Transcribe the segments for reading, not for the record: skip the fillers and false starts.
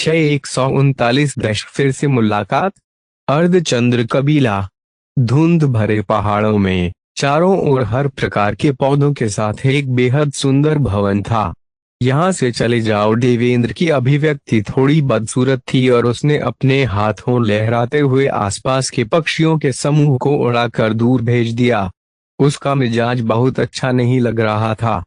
6 139 फिर से मुलाकात। अर्धचंद्र कबीला। धुंध भरे पहाड़ों में चारों ओर हर प्रकार के पौधों के साथ एक बेहद सुंदर भवन था। यहाँ से चले जाओ। देवेंद्र की अभिव्यक्ति थोड़ी बदसूरत थी और उसने अपने हाथों लहराते हुए आसपास के पक्षियों के समूह को उड़ाकर दूर भेज दिया। उसका मिजाज बहुत अच्छा नहीं लग रहा था।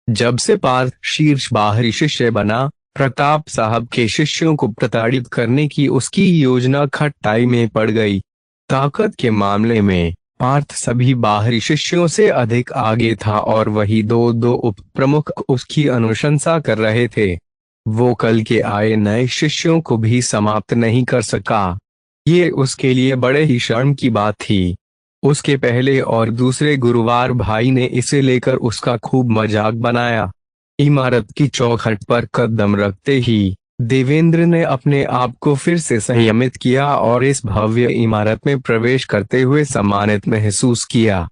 जब से पार्थ शीर्ष बाहरी शिष्य बना, प्रताप साहब के शिष्यों को प्रताड़ित करने की उसकी योजना खट्टाई में पड़ गई। ताकत के मामले में पार्थ सभी बाहरी शिष्यों से अधिक आगे था और वही दो दो उप प्रमुख उसकी अनुशंसा कर रहे थे। वो कल के आए नए शिष्यों को भी समाप्त नहीं कर सका। ये उसके लिए बड़े ही शर्म की बात थी। उसके पहले और दूसरे गुरुवार भाई ने इसे लेकर उसका खूब मजाक बनाया। इमारत की चौखट पर कदम रखते ही देवेंद्र ने अपने आप को फिर से संयमित किया और इस भव्य इमारत में प्रवेश करते हुए सम्मानित महसूस किया।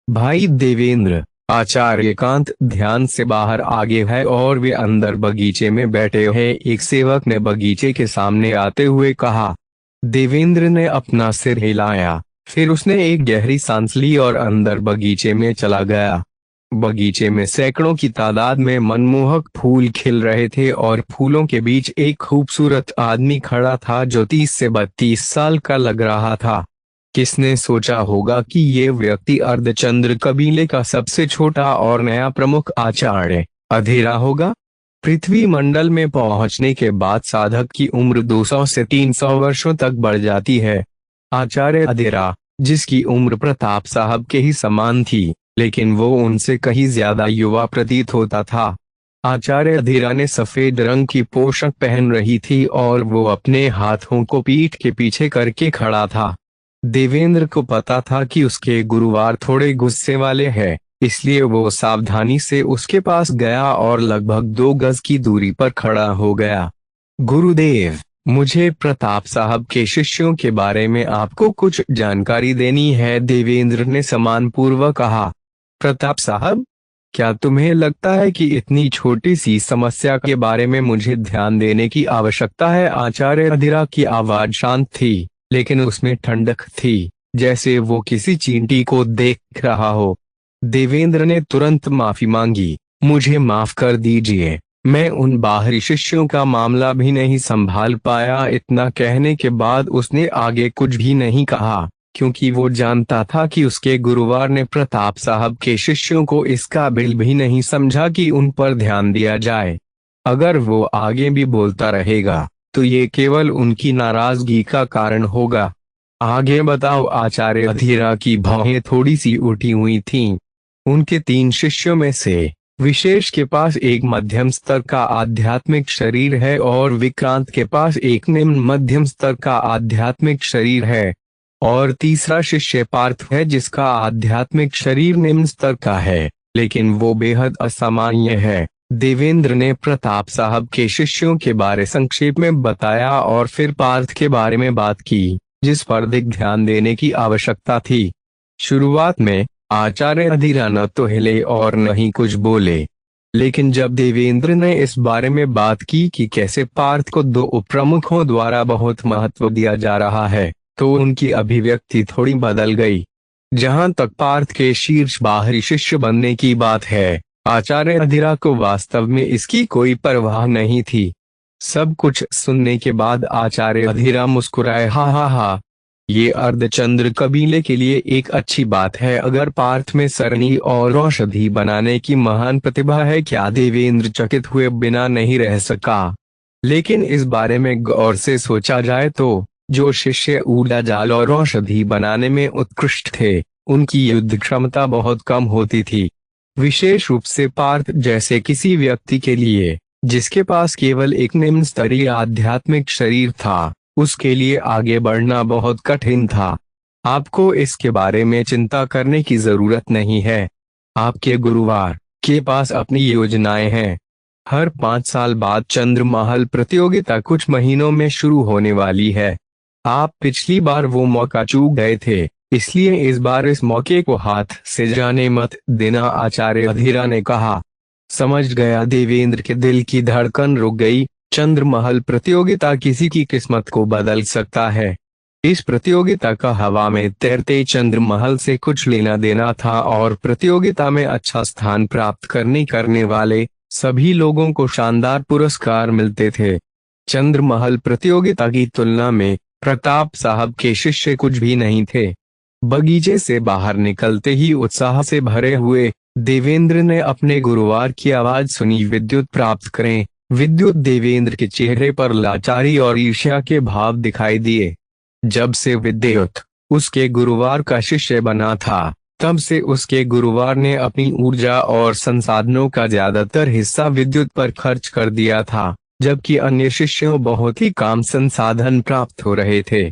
भाई देवेंद्र, आचार्य एकांत ध्यान से बाहर आगे है और वे अंदर बगीचे में बैठे हैं, एक सेवक ने बगीचे के सामने आते हुए कहा। देवेंद्र ने अपना सिर हिलाया, फिर उसने एक गहरी सांस ली और अंदर बगीचे में चला गया। बगीचे में सैकड़ों की तादाद में मनमोहक फूल खिल रहे थे और फूलों के बीच एक खूबसूरत आदमी खड़ा था जो 30 से 32 साल का लग रहा था। किसने सोचा होगा कि ये व्यक्ति अर्धचंद्र कबीले का सबसे छोटा और नया प्रमुख आचार्य अधीरा होगा। पृथ्वी मंडल में पहुंचने के बाद साधक की उम्र 200 से 300 वर्षों तक बढ़ जाती है। आचार्य अधीरा, जिसकी उम्र प्रताप साहब के ही समान थी, लेकिन वो उनसे कहीं ज्यादा युवा प्रतीत होता था। आचार्य अधीरा ने सफेद रंग की पोशाक पहन रही थी और वो अपने हाथों को पीठ के पीछे करके खड़ा था। देवेंद्र को पता था कि उसके गुरुवार थोड़े गुस्से वाले हैं, इसलिए वो सावधानी से उसके पास गया और लगभग 2 गज की दूरी पर खड़ा हो गया। गुरुदेव, मुझे प्रताप साहब के शिष्यों के बारे में आपको कुछ जानकारी देनी है, देवेंद्र ने सम्मानपूर्वक कहा। प्रताप साहब, क्या तुम्हें लगता है कि इतनी छोटी सी समस्या के बारे में मुझे ध्यान देने की आवश्यकता है? आचार्य अधीरा की आवाज शांत थी, लेकिन उसमें ठंडक थी, जैसे वो किसी चींटी को देख रहा हो। देवेंद्र ने तुरंत माफी मांगी। मुझे माफ कर दीजिए, मैं उन बाहरी शिष्यों का मामला भी नहीं संभाल पाया। इतना कहने के बाद उसने आगे कुछ भी नहीं कहा, क्योंकि वो जानता था कि उसके गुरुवार ने प्रताप साहब के शिष्यों को इस काबिल भी नहीं समझा कि उन पर ध्यान दिया जाए। अगर वो आगे भी बोलता रहेगा तो ये केवल उनकी नाराजगी का कारण होगा। आगे बताओ। आचार्य अधीरा की भौहें थोड़ी सी उठी हुई थीं। उनके 3 शिष्यों में से विशेष के पास एक मध्यम स्तर का आध्यात्मिक शरीर है और विक्रांत के पास एक निम्न मध्यम स्तर का आध्यात्मिक शरीर है, और तीसरा शिष्य पार्थ है जिसका आध्यात्मिक शरीर निम्न स्तर का है, लेकिन वो बेहद असामान्य है। देवेंद्र ने प्रताप साहब के शिष्यों के बारे संक्षेप में बताया और फिर पार्थ के बारे में बात की, जिस पर अधिक ध्यान देने की आवश्यकता थी। शुरुआत में आचार्य अधीरा न तो हिले और न ही कुछ बोले, लेकिन जब देवेंद्र ने इस बारे में बात की कि कैसे पार्थ को 2 उपप्रमुखों द्वारा बहुत महत्व दिया जा रहा है, तो उनकी अभिव्यक्ति थोड़ी बदल गई। जहां तक पार्थ के शीर्ष बाहरी शिष्य बनने की बात है, आचार्य अधीरा को वास्तव में इसकी कोई परवाह नहीं थी। सब कुछ सुनने के बाद आचार्य अधीरा मुस्कुराए। हा हा हा, ये अर्धचंद्र कबीले के लिए एक अच्छी बात है। अगर पार्थ में सरनी और औषधि बनाने की महान प्रतिभा है, क्या? देवेंद्र चकित हुए बिना नहीं रह सका। लेकिन इस बारे में गौर से सोचा जाए तो जो शिष्य ऊर्जा जाल और औषधि बनाने में उत्कृष्ट थे, उनकी युद्ध क्षमता बहुत कम होती थी। विशेष रूप से पार्थ जैसे किसी व्यक्ति के लिए, जिसके पास केवल एक निम्न स्तरीय आध्यात्मिक शरीर था, उसके लिए आगे बढ़ना बहुत कठिन था। आपको इसके बारे में चिंता करने की जरूरत नहीं है। आपके गुरुवार के पास अपनी योजनाएं हैं। हर 5 साल बाद चंद्रमहल प्रतियोगिता कुछ महीनों में शुरू होने वाली है। आप पिछली बार वो मौका चूक गए थे, इसलिए इस बार इस मौके को हाथ से जाने मत देना, आचार्य अधीरा ने कहा। समझ गया। देवेंद्र के दिल की धड़कन रुक गई, चंद्रमहल प्रतियोगिता किसी की किस्मत को बदल सकता है। इस प्रतियोगिता का हवा में तैरते चंद्रमहल से कुछ लेना देना था और प्रतियोगिता में अच्छा स्थान प्राप्त करने वाले सभी लोगों को शानदार पुरस्कार मिलते थे। चंद्रमहल प्रतियोगिता की तुलना में प्रताप साहब के शिष्य कुछ भी नहीं थे। बगीचे से बाहर निकलते ही उत्साह से भरे हुए देवेंद्र ने अपने गुरुवार की आवाज सुनी, विद्युत प्राप्त करें। विद्युत देवेंद्र के चेहरे पर लाचारी और ईर्ष्या के भाव दिखाई दिए। जब से विद्युत उसके गुरुवार का शिष्य बना था, तब से उसके गुरुवार ने अपनी ऊर्जा और संसाधनों का ज्यादातर हिस्सा विद्युत पर खर्च कर दिया था, जबकि अन्य शिष्यों बहुत ही कम संसाधन प्राप्त हो रहे थे।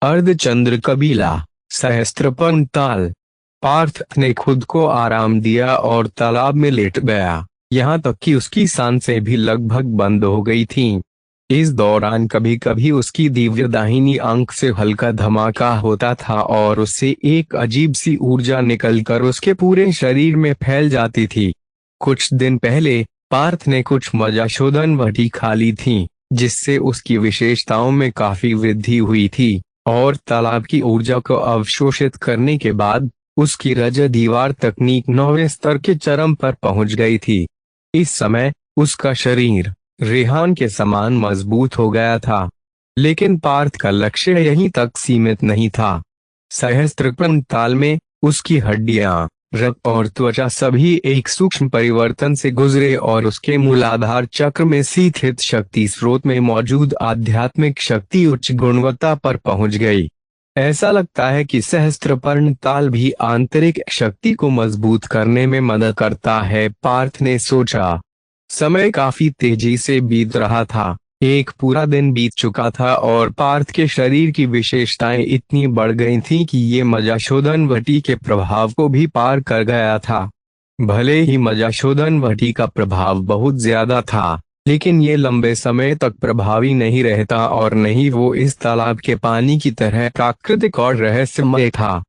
अर्धचंद्र कबीला, सहस्त्रपर्ण ताल। पार्थ ने खुद को आराम दिया और तालाब में लेट गया, यहाँ तक कि उसकी सांसें भी लगभग बंद हो गई थीं। इस दौरान कभी कभी उसकी दिव्य दाहिनी आंख से हल्का धमाका होता था और उससे एक अजीब सी ऊर्जा निकलकर उसके पूरे शरीर में फैल जाती थी। कुछ दिन पहले पार्थ ने कुछ मजाशोधन वटी खा ली थी, जिससे उसकी विशेषताओं में काफी वृद्धि हुई थी और तालाब की ऊर्जा को अवशोषित करने के बाद उसकी रज दीवार तकनीक 9वें स्तर के चरम पर पहुंच गई थी। इस समय उसका शरीर रेहान के समान मजबूत हो गया था, लेकिन पार्थ का लक्ष्य यहीं तक सीमित नहीं था। सहस्त्रपर्ण ताल में उसकी हड्डियां, रक्त और त्वचा सभी एक सूक्ष्म परिवर्तन से गुजरे और उसके मूलाधार चक्र में स्थित शक्ति स्रोत में मौजूद आध्यात्मिक शक्ति उच्च गुणवत्ता पर पहुंच गई। ऐसा लगता है कि सहस्त्रपर्ण ताल भी आंतरिक शक्ति को मजबूत करने में मदद करता है, पार्थ ने सोचा। समय काफी तेजी से बीत रहा था। एक पूरा दिन बीत चुका था और पार्थ के शरीर की विशेषताएं इतनी बढ़ गई थीं कि ये मजाशोधन वटी के प्रभाव को भी पार कर गया था। भले ही मजाशोधन वटी का प्रभाव बहुत ज्यादा था, लेकिन ये लंबे समय तक प्रभावी नहीं रहता और नहीं वो इस तालाब के पानी की तरह प्राकृतिक और रहस्यमय था।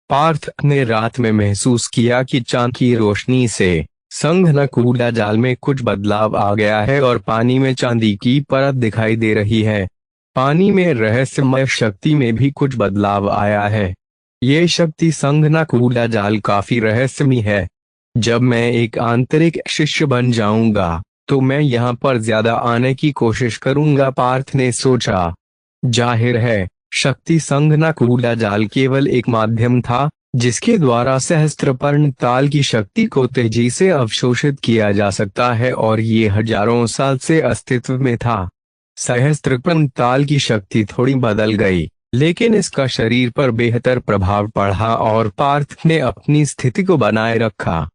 पार्थ ने रात में महसूस किया कि चांद की रोशनी से संघनक ऊर्जा जाल में कुछ बदलाव आ गया है और पानी में चांदी की परत दिखाई दे रही है। पानी में रहस्यमय शक्ति में भी कुछ बदलाव आया है। ये शक्ति संघनक ऊर्जा जाल काफी रहस्यमय है। जब मैं एक आंतरिक शिष्य बन जाऊंगा तो मैं यहाँ पर ज्यादा आने की कोशिश करूंगा, पार्थ ने सोचा। जाहिर है, शक्ति संघनक ऊर्जा जाल केवल एक माध्यम था जिसके द्वारा सहस्त्रपर्ण ताल की शक्ति को तेजी से अवशोषित किया जा सकता है और ये हजारों साल से अस्तित्व में था। सहस्त्रपर्ण ताल की शक्ति थोड़ी बदल गई, लेकिन इसका शरीर पर बेहतर प्रभाव पड़ा और पार्थ ने अपनी स्थिति को बनाए रखा।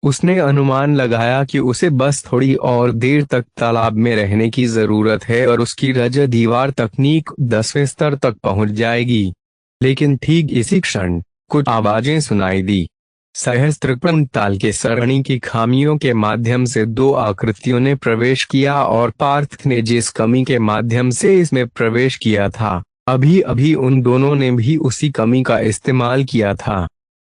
उसने अनुमान लगाया कि उसे बस थोड़ी और देर तक तालाब में रहने की जरूरत है और उसकी रज दीवार तकनीक 10वें स्तर तक पहुंच जाएगी। लेकिन ठीक इसी क्षण कुछ आवाजें सुनाई दी। सहस्त्रपर्ण ताल के सरणी की खामियों के माध्यम से दो आकृतियों ने प्रवेश किया और पार्थ ने जिस कमी के माध्यम से इसमें प्रवेश किया था, अभी अभी उन दोनों ने भी उसी कमी का इस्तेमाल किया था।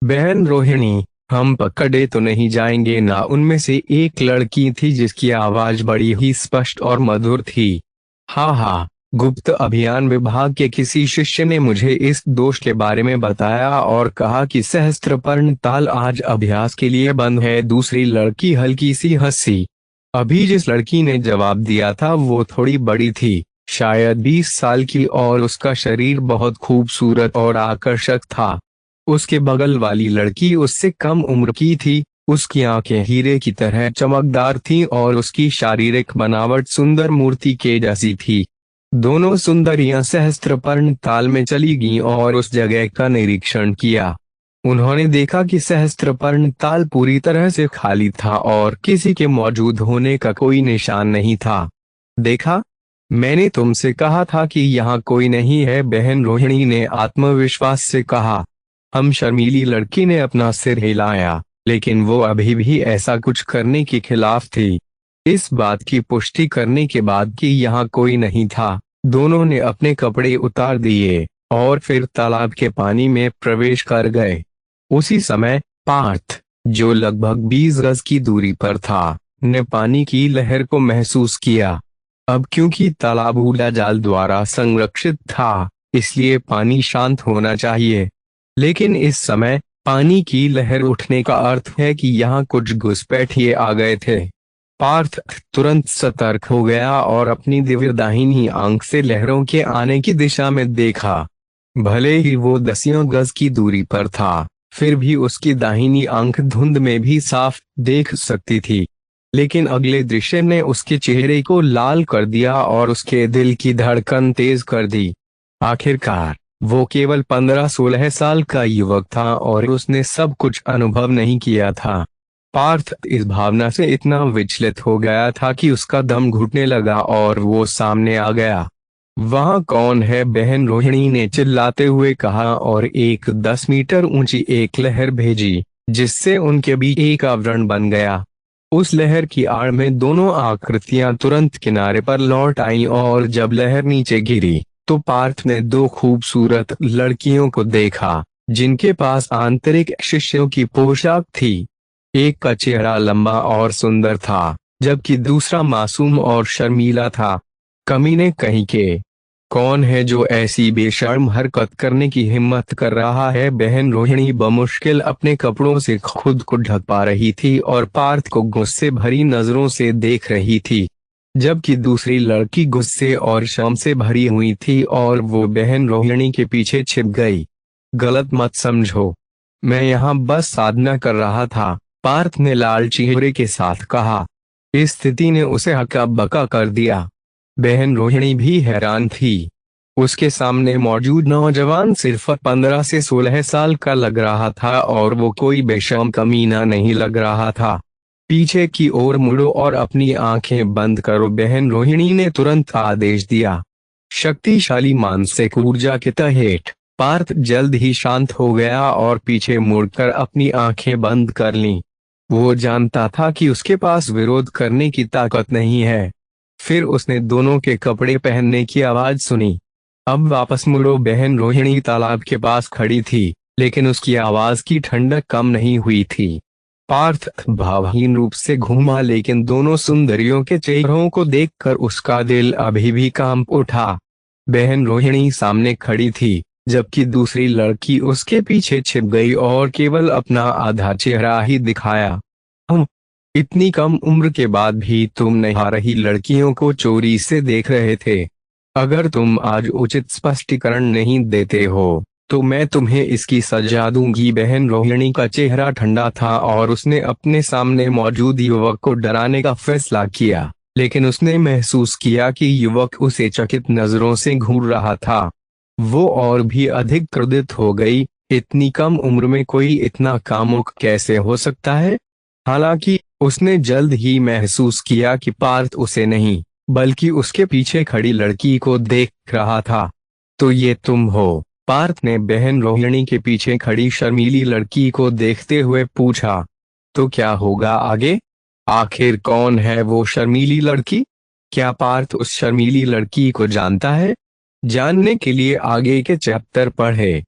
बहन रोहिणी, हम पकड़े तो नहीं जाएंगे ना? उनमें से एक लड़की थी जिसकी आवाज बड़ी ही स्पष्ट और मधुर थी। हाँ, गुप्त अभियान विभाग के किसी शिष्य ने मुझे इस दोष के बारे में बताया और कहा कि सहस्त्रपर्ण ताल आज अभ्यास के लिए बंद है। दूसरी लड़की हल्की सी हंसी। अभी जिस लड़की ने जवाब दिया था वो थोड़ी बड़ी थी, शायद 20 साल की, और उसका शरीर बहुत खूबसूरत और आकर्षक था। उसके बगल वाली लड़की उससे कम उम्र की थी। उसकी आंखें हीरे की तरह चमकदार थीं और उसकी शारीरिक बनावट सुंदर मूर्ति के जैसी थी। दोनों सुंदरियां सहस्त्रपर्ण ताल में चली गईं और उस जगह का निरीक्षण किया। उन्होंने देखा कि सहस्त्रपर्ण ताल पूरी तरह से खाली था और किसी के मौजूद होने का कोई निशान नहीं था। देखा, मैंने तुमसे कहा था कि यहाँ कोई नहीं है, बहन रोहिणी ने आत्मविश्वास से कहा। हम शर्मीली लड़की ने अपना सिर हिलाया, लेकिन वो अभी भी ऐसा कुछ करने के खिलाफ थी। इस बात की पुष्टि करने के बाद कि यहाँ कोई नहीं था, दोनों ने अपने कपड़े उतार दिए और फिर तालाब के पानी में प्रवेश कर गए। उसी समय पार्थ, जो लगभग 20 गज की दूरी पर था, ने पानी की लहर को महसूस किया। अब क्योंकि तालाब ऊर्जा जाल द्वारा संरक्षित था, इसलिए पानी शांत होना चाहिए। लेकिन इस समय पानी की लहर उठने का अर्थ है कि यहाँ कुछ घुसपैठिए आ गए थे। पार्थ तुरंत सतर्क हो गया और अपनी दिव्य दाहिनी आंख से लहरों के आने की दिशा में देखा। भले ही वो दसियों गज की दूरी पर था, फिर भी उसकी दाहिनी आंख धुंध में भी साफ देख सकती थी। लेकिन अगले दृश्य ने उसके चेहरे को लाल कर दिया और उसके दिल की धड़कन तेज कर दी। आखिरकार वो केवल 15-16 साल का युवक था और उसने सब कुछ अनुभव नहीं किया था। पार्थ इस भावना से इतना विचलित हो गया था कि उसका दम घुटने लगा और वो सामने आ गया। वहाँ कौन है? बहन रोहिणी ने चिल्लाते हुए कहा और एक 10 मीटर ऊंची एक लहर भेजी, जिससे उनके बीच एक आवरण बन गया। उस लहर की आड़ में दोनों आकृतियां तुरंत किनारे पर लौट आईं और जब लहर नीचे गिरी तो पार्थ ने दो खूबसूरत लड़कियों को देखा, जिनके पास आंतरिक शिष्यों की पोशाक थी। एक का चेहरा लंबा और सुंदर था, जबकि दूसरा मासूम और शर्मीला था। कमीने कहीं के, कौन है जो ऐसी बेशर्म हरकत करने की हिम्मत कर रहा है? बहन रोहिणी बमुश्किल अपने कपड़ों से खुद को ढक पा रही थी और पार्थ को गुस्से भरी नजरों से देख रही थी, जबकि दूसरी लड़की गुस्से और शर्म से भरी हुई थी और वो बहन रोहिणी के पीछे छिप गई। गलत मत समझो, मैं यहाँ बस साधना कर रहा था, पार्थ ने लाल चेहरे के साथ कहा। इस स्थिति ने उसे हक्का बक्का कर दिया। बहन रोहिणी भी हैरान थी। उसके सामने मौजूद नौजवान सिर्फ 15 से 16 साल का लग रहा था और वो कोई बेशर्म कमीना नहीं लग रहा था। पीछे की ओर मुड़ो और अपनी आंखें बंद करो, बहन रोहिणी ने तुरंत आदेश दिया। शक्तिशाली मानसिक ऊर्जा के तहत पार्थ जल्द ही शांत हो गया और पीछे मुड़कर अपनी आंखें बंद कर लीं। वो जानता था कि उसके पास विरोध करने की ताकत नहीं है। फिर उसने दोनों के कपड़े पहनने की आवाज सुनी। अब वापस मुड़ो, बहन रोहिणी तालाब के पास खड़ी थी, लेकिन उसकी आवाज की ठंडक कम नहीं हुई थी। पार्थ भावहीन रूप से घूमा, लेकिन दोनों सुंदरियों के चेहरों को देखकर उसका दिल अभी भी कांप उठा। बहन रोहिणी सामने खड़ी थी, जबकि दूसरी लड़की उसके पीछे छिप गई और केवल अपना आधा चेहरा ही दिखाया। इतनी कम उम्र के बाद भी तुम नहा रही लड़कियों को चोरी से देख रहे थे। अगर तुम आज उचित स्पष्टीकरण नहीं देते हो तो मैं तुम्हें इसकी सजा दूंगी। बहन रोहिणी का चेहरा ठंडा था और उसने अपने सामने मौजूद युवक को डराने का फैसला किया, लेकिन उसने महसूस किया कि युवक उसे चकित नजरों से घूर रहा था। वो और भी अधिक क्रोधित हो गई। इतनी कम उम्र में कोई इतना कामुक कैसे हो सकता है? हालांकि उसने जल्द ही महसूस किया कि पार्थ उसे नहीं, बल्कि उसके पीछे खड़ी लड़की को देख रहा था। तो ये तुम हो? पार्थ ने बहन रोहिणी के पीछे खड़ी शर्मीली लड़की को देखते हुए पूछा। तो क्या होगा आगे? आखिर कौन है वो शर्मीली लड़की? क्या पार्थ उस शर्मीली लड़की को जानता है? जानने के लिए आगे के चैप्टर पढ़े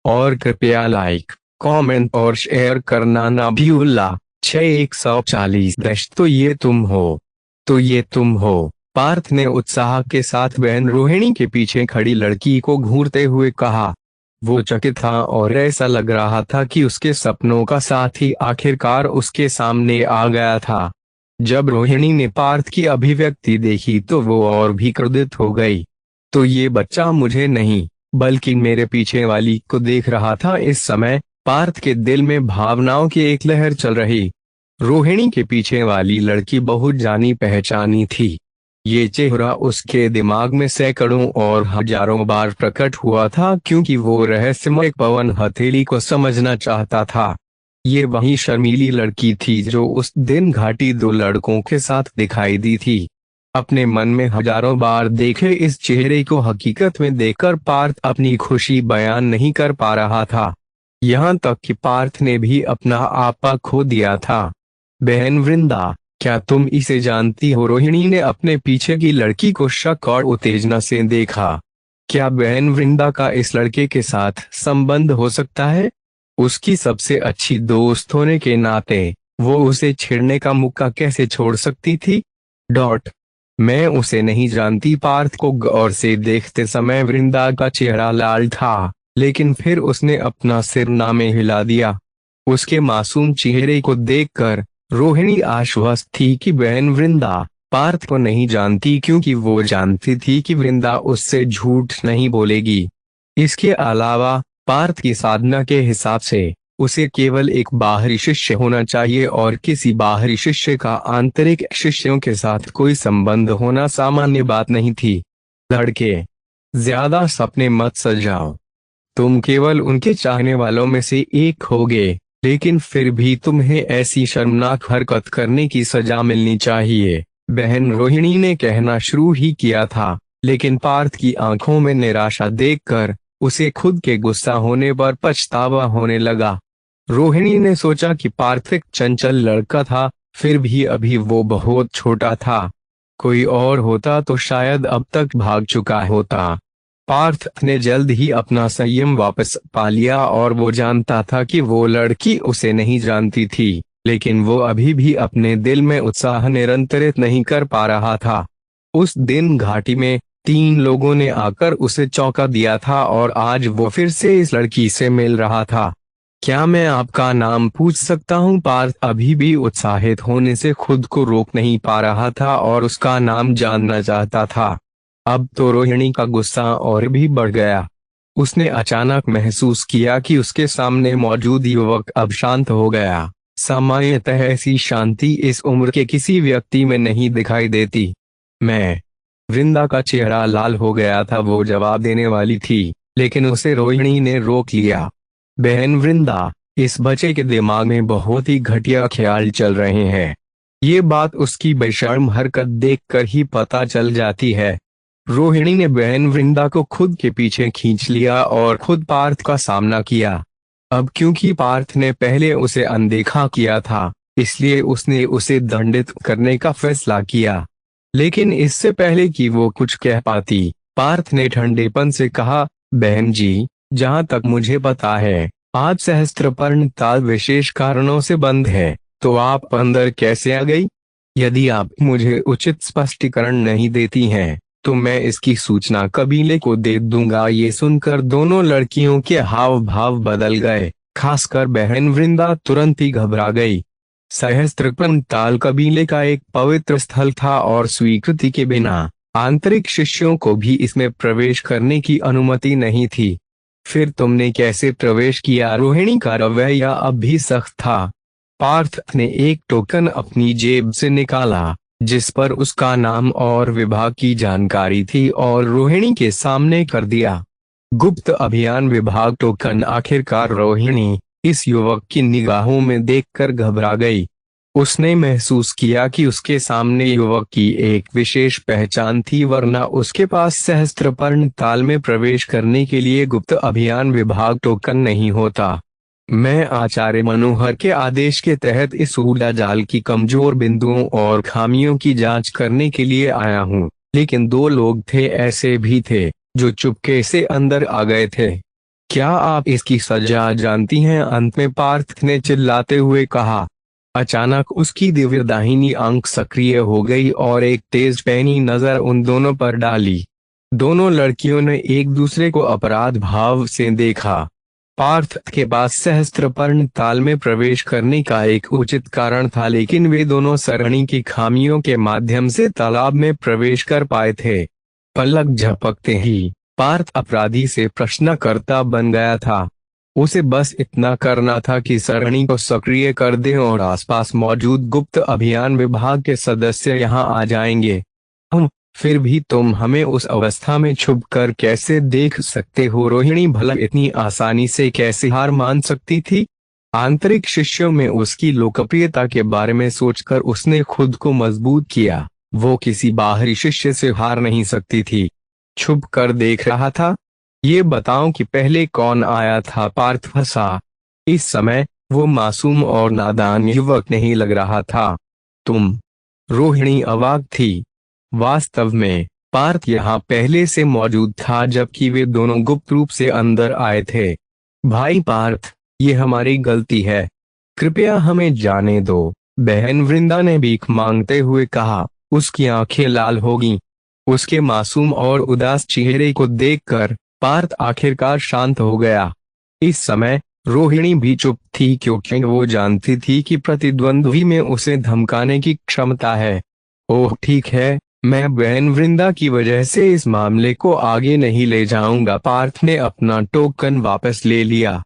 और कृपया लाइक, कमेंट और शेयर करना ना भूलना। 6140 तो ये तुम हो? तो ये तुम हो? पार्थ ने उत्साह के साथ बहन रोहिणी के पीछे खड़ी लड़की को घूरते हुए कहा। वो चकित था और ऐसा लग रहा था कि उसके सपनों का साथी आखिरकार उसके सामने आ गया था। जब रोहिणी ने पार्थ की अभिव्यक्ति देखी तो वो और भी क्रोधित हो गई। तो ये बच्चा मुझे नहीं, बल्कि मेरे पीछे वाली को देख रहा था। इस समय पार्थ के दिल में भावनाओं की एक लहर चल रही। रोहिणी के पीछे वाली लड़की बहुत जानी पहचानी थी। ये चेहरा उसके दिमाग में सैकड़ों और हजारों बार प्रकट हुआ था, क्योंकि वो रहस्यमय पवन हथेली को समझना चाहता था। ये वही शर्मीली लड़की थी जो उस दिन घाटी दो लड़कों के साथ दिखाई दी थी। अपने मन में हजारों बार देखे इस चेहरे को हकीकत में देखकर पार्थ अपनी खुशी बयान नहीं कर पा रहा था। यहाँ तक कि पार्थ ने भी अपना आपा खो दिया था। बहन वृंदा, क्या तुम इसे जानती हो? रोहिणी ने अपने पीछे की लड़की को शक और उत्तेजना से देखा। क्या बहन वृंदा का इस लड़के के साथ संबंध हो सकता है? उसकी सबसे अच्छी दोस्त होने के नाते वो उसे छेड़ने का मौका कैसे छोड़ सकती थी? मैं उसे नहीं जानती। पार्थ को गौर से देखते समय वृंदा का चेहरा लाल था, लेकिन फिर उसने अपना सिर ना में हिला दिया। उसके मासूम चेहरे को देखकर रोहिणी आश्वस्त थी कि बहन वृंदा पार्थ को नहीं जानती, क्योंकि वो जानती थी कि वृंदा उससे झूठ नहीं बोलेगी। इसके अलावा पार्थ की साधना के हिसाब से उसे केवल एक बाहरी शिष्य होना चाहिए और किसी बाहरी शिष्य का आंतरिक शिष्यों के साथ कोई संबंध होना सामान्य बात नहीं थी। लड़के, ज्यादा सपने मत सजाओ। तुम केवल उनके चाहने वालों में से एक होगे, लेकिन फिर भी तुम्हें ऐसी शर्मनाक हरकत करने की सजा मिलनी चाहिए। बहन रोहिणी ने कहना शुरू ही किया था, लेकिन पार्थ की आंखों में निराशा देखकर उसे खुद के गुस्सा होने पर पछतावा होने लगा। रोहिणी ने सोचा कि पार्थ एक चंचल लड़का था, फिर भी अभी वो बहुत छोटा था। कोई और होता तो शायद अब तक भाग चुका होता। पार्थ ने जल्द ही अपना संयम वापस पा लिया और वो जानता था कि वो लड़की उसे नहीं जानती थी, लेकिन वो अभी भी अपने दिल में उत्साह निरंतरित नहीं कर पा रहा था। उस दिन घाटी में 3 लोगों ने आकर उसे चौंका दिया था और आज वो फिर से इस लड़की से मिल रहा था। क्या मैं आपका नाम पूछ सकता हूँ? पार्थ अभी भी उत्साहित होने से खुद को रोक नहीं पा रहा था और उसका नाम जानना चाहता था। अब तो रोहिणी का गुस्सा और भी बढ़ गया। उसने अचानक महसूस किया कि उसके सामने मौजूद युवक अब शांत हो गया। सामान्यतः ऐसी शांति इस उम्र के किसी व्यक्ति में नहीं दिखाई देती। मैं वृंदा का चेहरा लाल हो गया था। वो जवाब देने वाली थी, लेकिन उसे रोहिणी ने रोक लिया। बहन वृंदा, इस बच्चे के दिमाग में बहुत ही घटिया ख्याल चल रहे हैं। ये बात उसकी बेशर्म हरकत देखकर ही पता चल जाती है। रोहिणी ने बहन वृंदा को खुद के पीछे खींच लिया और खुद पार्थ का सामना किया। अब क्योंकि पार्थ ने पहले उसे अनदेखा किया था, इसलिए उसने उसे दंडित करने का फैसला किया। लेकिन इससे पहले कि वो कुछ कह पाती, पार्थ ने ठंडेपन से कहा, बहन जी, जहाँ तक मुझे पता है आज सहस्त्रपर्ण ताल विशेष कारणों से बंद है, तो आप अंदर कैसे आ गई? यदि आप मुझे उचित स्पष्टीकरण नहीं देती हैं, तो मैं इसकी सूचना कबीले को दे दूंगा। ये सुनकर दोनों लड़कियों के हाव भाव बदल गए, खासकर बहन वृंदा तुरंत ही घबरा गई। सहस्त्रपर्ण ताल कबीले का एक पवित्र स्थल था और स्वीकृति के बिना आंतरिक शिष्यों को भी इसमें प्रवेश करने की अनुमति नहीं थी। फिर तुमने कैसे प्रवेश किया? रोहिणी का रवैया अब भी सख्त था। पार्थ ने एक टोकन अपनी जेब से निकाला, जिस पर उसका नाम और विभाग की जानकारी थी, और रोहिणी के सामने कर दिया। गुप्त अभियान विभाग टोकन। आखिरकार रोहिणी इस युवक की निगाहों में देखकर घबरा गई। उसने महसूस किया कि उसके सामने युवक की एक विशेष पहचान थी, वरना उसके पास सहस्त्रपर्ण ताल में प्रवेश करने के लिए गुप्त अभियान विभाग टोकन नहीं होता। मैं आचार्य मनोहर के आदेश के तहत इस ऊर्जा जाल की कमजोर बिंदुओं और खामियों की जांच करने के लिए आया हूँ, लेकिन 2 लोग थे, ऐसे भी थे जो चुपके से अंदर आ गए थे। क्या आप इसकी सजा जानती हैं? अंत में पार्थ ने चिल्लाते हुए कहा। अचानक उसकी दिव्य दाहिनी आंख सक्रिय हो गई और एक तेज पैनी नजर उन दोनों पर डाली। दोनों लड़कियों ने एक दूसरे को अपराध भाव से देखा। पार्थ के पास सहस्त्रपर्ण ताल में प्रवेश करने का एक उचित कारण था, लेकिन वे दोनों सरणी की खामियों के माध्यम से तालाब में प्रवेश कर पाए थे। पलक झपकते ही पार्थ अपराधी से प्रश्नकर्ता बन गया था। उसे बस इतना करना था कि सरणी को सक्रिय कर दे और आसपास मौजूद गुप्त अभियान विभाग के सदस्य यहां आ जाएंगे। फिर भी तुम हमें उस अवस्था में छुप कर कैसे देख सकते हो? रोहिणी भला इतनी आसानी से कैसे हार मान सकती थी? आंतरिक शिष्यों में उसकी लोकप्रियता के बारे में सोचकर उसने खुद को मजबूत किया। वो किसी बाहरी शिष्य से हार नहीं सकती थी। छुप कर देख रहा था। ये बताओ कि पहले कौन आया था? पार्थ फंसा। इस समय वो मासूम और नादान युवक नहीं लग रहा था। तुम? रोहिणी अवाक थी। वास्तव में पार्थ यहाँ पहले से मौजूद था, जबकि वे दोनों गुप्त रूप से अंदर आए थे। भाई पार्थ, ये हमारी गलती है, कृपया हमें जाने दो, बहन वृंदा ने भीख मांगते हुए कहा। उसकी आंखें लाल हो गईं। उसके मासूम और उदास चेहरे को देखकर पार्थ आखिरकार शांत हो गया। इस समय रोहिणी भी चुप थी, क्योंकि वो जानती थी कि प्रतिद्वंद्वी में उसे धमकाने की क्षमता है। ओह ठीक है, मैं बहन वृंदा की वजह से इस मामले को आगे नहीं ले जाऊंगा। पार्थ ने अपना टोकन वापस ले लिया।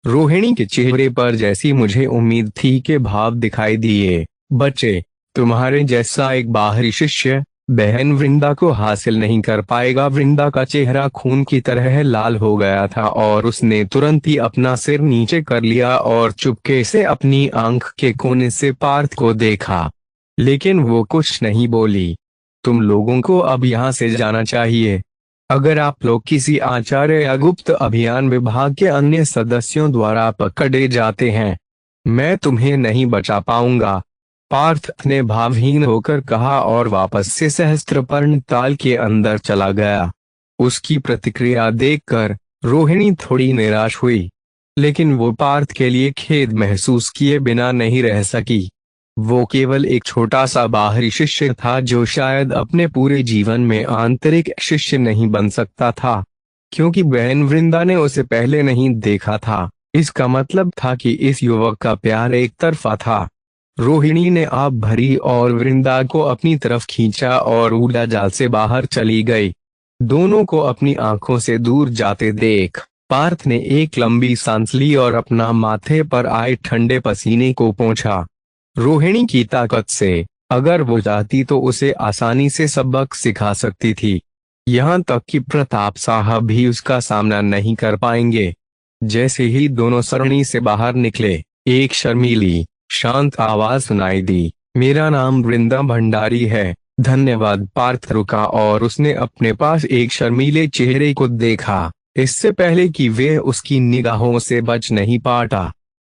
रोहिणी के चेहरे पर जैसी मुझे उम्मीद थी के भाव दिखाई दिए। बच्चे, तुम्हारे जैसा एक बाहरी शिष्य बहन वृंदा को हासिल नहीं कर पाएगा। वृंदा का चेहरा खून की तरह लाल हो गया था और उसने तुरंत ही अपना सिर नीचे कर लिया और चुपके से अपनी आंख के कोने से पार्थ को देखा, लेकिन वो कुछ नहीं बोली। तुम लोगों को अब यहाँ से जाना चाहिए। अगर आप लोग किसी आचार्य या गुप्त अभियान विभाग के अन्य सदस्यों द्वारा पकड़े जाते हैं, मैं तुम्हें नहीं बचा पाऊंगा। पार्थ ने भावहीन होकर कहा और वापस से सहस्त्रपर्ण ताल के अंदर चला गया। उसकी प्रतिक्रिया देखकर रोहिणी थोड़ी निराश हुई, लेकिन वो पार्थ के लिए खेद महसूस किए बिना नहीं रह सकी। वो केवल एक छोटा सा बाहरी शिष्य था जो शायद अपने पूरे जीवन में आंतरिक शिष्य नहीं बन सकता था, क्योंकि बहन वृंदा ने उसे पहले नहीं देखा था। इसका मतलब था कि इस युवक का प्यार एक तरफा था। रोहिणी ने आप भरी और वृंदा को अपनी तरफ खींचा और ऊर्जा जाल से बाहर चली गई। दोनों को अपनी आंखों से दूर जाते देख पार्थ ने एक लंबी सांस ली और अपना माथे पर आए ठंडे पसीने को पोंछा। रोहिणी की ताकत से अगर वो चाहती तो उसे आसानी से सबक सिखा सकती थी, यहाँ तक कि प्रताप साहब भी उसका सामना नहीं कर पाएंगे। जैसे ही दोनों सरणी से बाहर निकले, एक शर्मीली शांत आवाज सुनाई दी, मेरा नाम वृंदा भंडारी है। धन्यवाद। पार्थ रुका और उसने अपने पास एक शर्मीले चेहरे को देखा, इससे पहले कि वे उसकी निगाहों से बच नहीं पाता।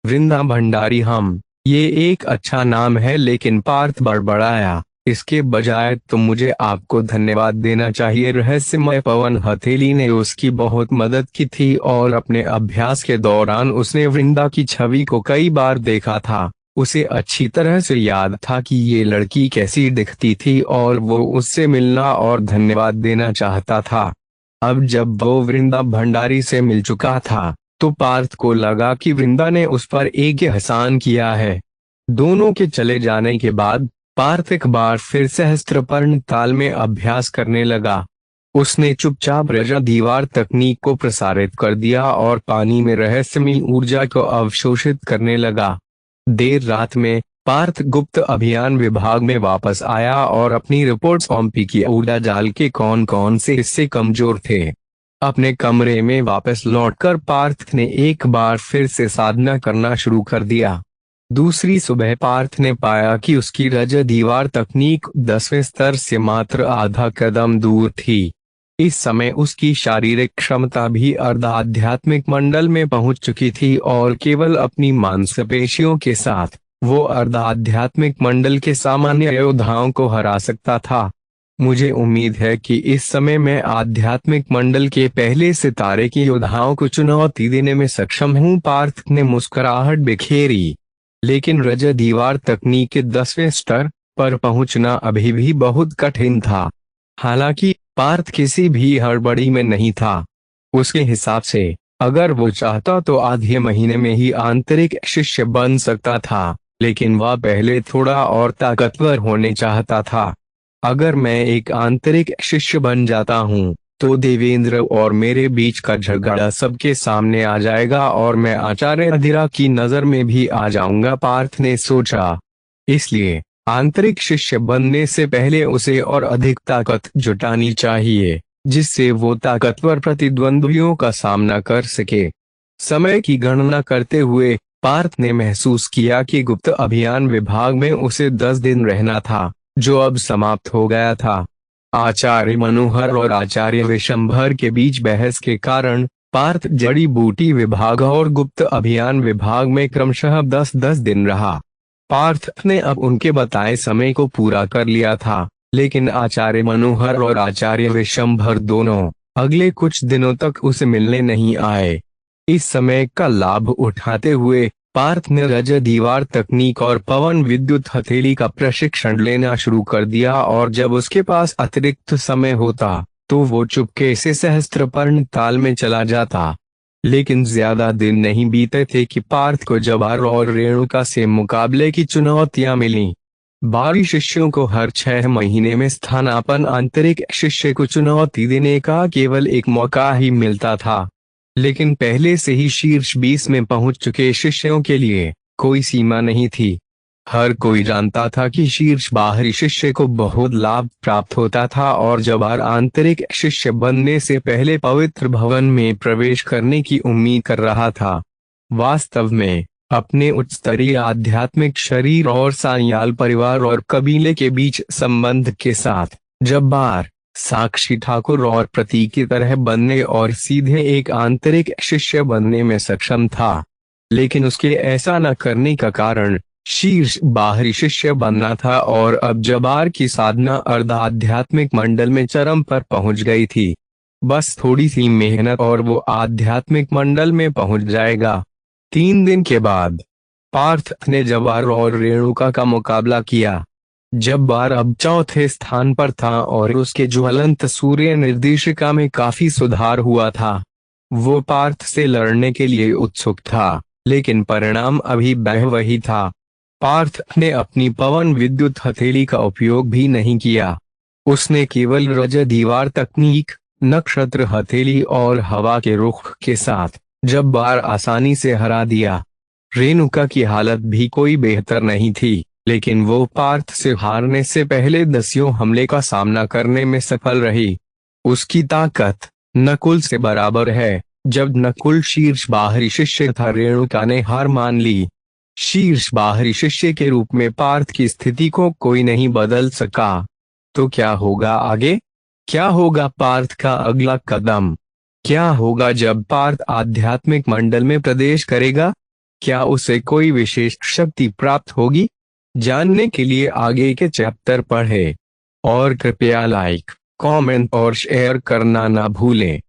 वृंदा भंडारी, हम ये एक अच्छा नाम है, लेकिन पार्थ बड़बड़ाया, इसके बजाय तो मुझे आपको धन्यवाद देना चाहिए। रहस्यमय पवन हथेली ने उसकी बहुत मदद की थी और अपने अभ्यास के दौरान उसने वृंदा की छवि को कई बार देखा था। उसे अच्छी तरह से याद था कि ये लड़की कैसी दिखती थी और वो उससे मिलना और धन्यवाद देना चाहता था। अब जब वो वृंदा भंडारी से मिल चुका था तो पार्थ को लगा कि वृंदा ने उस पर एक एहसान किया है। दोनों के चले जाने के बाद पार्थ एक बार फिर सहस्त्रपर्ण ताल में अभ्यास करने लगा। उसने चुपचाप रजा दीवार तकनीक को प्रसारित कर दिया और पानी में रहस्यमय ऊर्जा को अवशोषित करने लगा। देर रात में पार्थ गुप्त अभियान विभाग में वापस आया और अपनी रिपोर्ट सौंपी कि ऊर्जा जाल के कौन कौन से हिस्से कमजोर थे। अपने कमरे में वापस लौटकर पार्थ ने एक बार फिर से साधना करना शुरू कर दिया। दूसरी सुबह पार्थ ने पाया कि उसकी रज दीवार तकनीक 10वें स्तर से मात्र आधा कदम दूर थी। इस समय उसकी शारीरिक क्षमता भी अर्ध आध्यात्मिक मंडल में पहुंच चुकी थी और केवल अपनी मांसपेशियों के साथ वो अर्ध आध्यात्मिक मंडल के सामान्य योद्धाओं को हरा सकता था। मुझे उम्मीद है कि इस समय मैं आध्यात्मिक मंडल के पहले सितारे के योद्धाओं को चुनौती देने में सक्षम हूँ। पार्थ ने मुस्कुराहट बिखेरी, लेकिन रज दीवार तकनीक के 10वें स्तर पर पहुंचना अभी भी बहुत कठिन था। हालांकि पार्थ किसी भी हड़बड़ी में नहीं था। उसके हिसाब से अगर वो चाहता तो आधे महीने में ही आंतरिक शिष्य बन सकता था, लेकिन वह पहले थोड़ा और ताकतवर होने चाहता था। अगर मैं एक आंतरिक शिष्य बन जाता हूँ तो देवेंद्र और मेरे बीच का झगड़ा सबके सामने आ जाएगा और मैं आचार्य अधिरा की नजर में भी आ जाऊंगा, पार्थ ने सोचा। इसलिए आंतरिक शिष्य बनने से पहले उसे और अधिक ताकत जुटानी चाहिए, जिससे वो ताकतवर प्रतिद्वंद्वियों का सामना कर सके। समय की गणना करते हुए पार्थ ने महसूस किया कि गुप्त अभियान विभाग में उसे 10 दिन रहना था, जो अब समाप्त हो गया था। आचार्य मनोहर और आचार्य विशंभर के बीच बहस के कारण पार्थ जड़ी बूटी विभाग और गुप्त अभियान विभाग में क्रमशः 10-10 दिन रहा। पार्थ ने अब उनके बताए समय को पूरा कर लिया था, लेकिन आचार्य मनोहर और आचार्य विशंभर दोनों अगले कुछ दिनों तक उसे मिलने नहीं आए। इस समय का लाभ उठाते हुए पार्थ ने रज दीवार तकनीक और पवन विद्युत हथेली का प्रशिक्षण लेना शुरू कर दिया, और जब उसके पास अतिरिक्त समय होता तो वो चुपके से सहस्त्रपर्ण ताल में चला जाता। लेकिन ज्यादा दिन नहीं बीते थे कि पार्थ को जवार और रेणुका से मुकाबले की चुनौतियां मिली। बाकी शिष्यों को हर 6 महीने में स्थानापन्न आंतरिक शिष्य को चुनौती देने का केवल एक मौका ही मिलता था। लेकिन पहले से ही शीर्ष 20 में पहुंच चुके शिष्यों के लिए कोई सीमा नहीं थी। हर कोई जानता था कि शीर्ष बाहरी शिष्य को बहुत लाभ प्राप्त होता था, और जवार आंतरिक शिष्य बनने से पहले पवित्र भवन में प्रवेश करने की उम्मीद कर रहा था। वास्तव में अपने उच्च स्तरीय आध्यात्मिक शरीर और सान्याल परिवार और कबीले के बीच संबंध के साथ जब्बार साक्षी ठाकुर और प्रतीक की तरह बनने और सीधे एक आंतरिक शिष्य बनने में सक्षम था। लेकिन उसके ऐसा न करने का कारण शीर्ष बाहरी शिष्य बनना था, और अब जबार की साधना अर्ध आध्यात्मिक मंडल में चरम पर पहुंच गई थी। बस थोड़ी सी मेहनत और वो आध्यात्मिक मंडल में पहुंच जाएगा। 3 दिन के बाद पार्थ ने जवार और रेणुका का मुकाबला किया। जब्बार अब चौथे स्थान पर था और उसके ज्वलंत सूर्य निर्देशिका में काफी सुधार हुआ था। वो पार्थ से लड़ने के लिए उत्सुक था, लेकिन परिणाम अभी वही था। पार्थ ने अपनी पवन विद्युत हथेली का उपयोग भी नहीं किया। उसने केवल रज दीवार तकनीक, नक्षत्र हथेली और हवा के रुख के साथ जब्बार आसानी से हरा दिया। रेणुका की हालत भी कोई बेहतर नहीं थी, लेकिन वो पार्थ से हारने से पहले दस्युओं हमले का सामना करने में सफल रही। उसकी ताकत नकुल से बराबर है। जब नकुल शीर्ष बाहरी शिष्य था, रेणुका ने हार मान ली। शीर्ष बाहरी शिष्य के रूप में पार्थ की स्थिति को कोई नहीं बदल सका। तो क्या होगा आगे? क्या होगा पार्थ का अगला कदम? क्या होगा जब पार्थ आध्यात्मिक मंडल में प्रवेश करेगा? क्या उसे कोई विशेष शक्ति प्राप्त होगी? जानने के लिए आगे के चैप्टर पढ़ें, और कृपया लाइक, कमेंट और शेयर करना ना भूलें।